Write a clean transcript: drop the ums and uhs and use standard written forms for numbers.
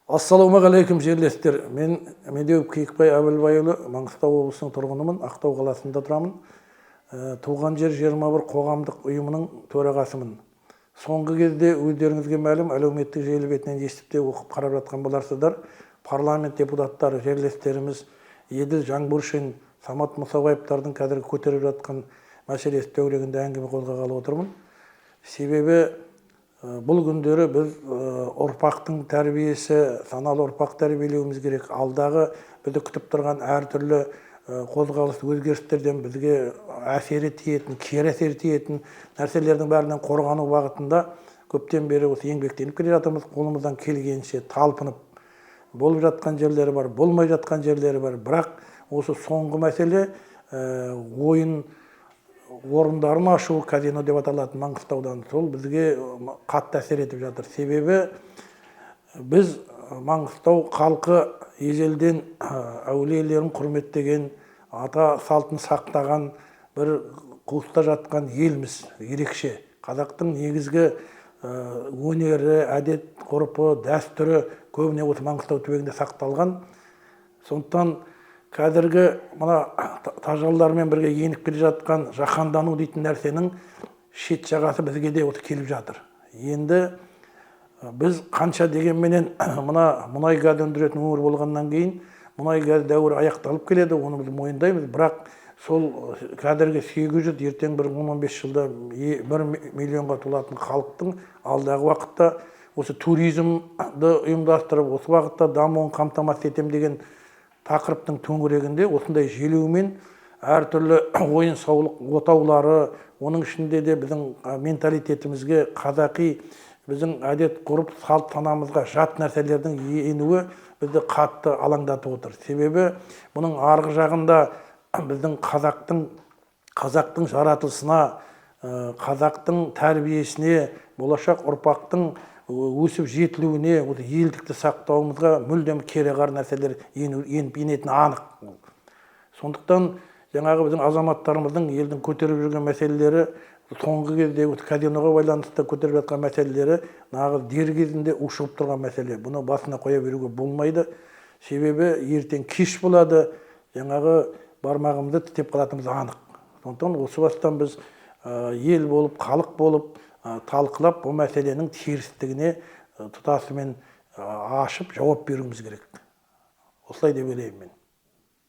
Ассалаумағалейкум жерлестер. Мен Медеуов Киікбай Әбілбайұлы, Маңғыстау облысының тұрғынымын, Ақтау қаласында тұрамын. Туған жер 21 қоғамдық ұйымының төрағасымын. Соңғы кезде өздеріңізге мәлім, әлеуметтік желі бетінен естіп те оқып қарап жатқан боларсыздар. Парламент депутаттары, жерлестеріміз Еділ Жаңбыршин, Самат Мұсабаевтардың қазіргі көтеріп жатқан мәселесі төңірегінде әңгіме қозғағалы отырмын. Себебі бұл күндері біз ұрпақтың тәрбиесі, саналы ұрпақ тәрбиелеуіміз керек. Алдағы бізді күтіп тұрған әртүрлі қозғалыс өзгерістерден бізге әсері тиетін, кері әсері тиетін нәрселердің бәрінен қорғану бағытында көптен бері осы еңбектеніп келе жатырмыз. Қолымыздан келгенше талпынып болып жатқан жерлері бар, болмай жатқан жерлері бар. Бірақ осы соңғы мәселе ойын орындарын ашу, казино деп аталатын Маңғыстаудан, сол бізге қатты әсер етіп жатыр. Себебі біз Маңғыстау халқы ежелден әулиелерін құрметтеген, ата салтын сақтаған, бір қуыста жатқан елміз, ерекше. Қазақтың негізгі өнері, әдет, ғұрпы, дәстүрі көбіне осы Маңғыстау түбегінде сақталған. Сондықтан қазіргі мына тажалдармен бірге еніп келе жатқан жаһандану дейтін нәрсенің шет жағасы бізге де осы келіп жатыр. Енді біз қанша дегенменен мына мұнай газ өндіретін өңір болғаннан кейін мұнай газ дәуірі аяқталып келеді, оны біз мойындаймыз. Бірақ сол қазіргі 800, ертең бір 10-15 жылда 1 миллионға толатын халықтың алдағы уақытта осы туризмді ұйымдастырып, осы уақытта дамуын қамтамасыз етем деген тақырыптың төңірегінде осындай желеумен әртүрлі ойын сауық отаулары, оның ішінде де біздің менталитетімізге, қазақи біздің әдет ғұрып салт санамызға жат нәрселердің енуі бізді қатты алаңдатып отыр. Себебі бұның арғы жағында біздің қазақтың жаратылысына, қазақтың тәрбиесіне, болашақ ұрпақтың өсіп жетілуіне, елдікті сақтауымызға мүлдем кереғар нәрселер енетіні анық. Сондықтан жаңағы біздің азаматтарымыздың елдің көтеріп жүрген мәселелері, соңғы кезде казиноға байланысты көтеріп жатқан мәселелері нағыз дер кезінде ушығып тұрған мәселе. Бұны басына қоя беруге болмайды. Себебі ертең кеш болады, жаңағы бармағымызды тістеп қалатынымыз анық. Сондықтан осы бастан біз ел болып, халық болып талқылап, бұл мәселенің терістігіне тұтасымен ашып жауап беруіміз керек. Осылай деп ойлаймын мен.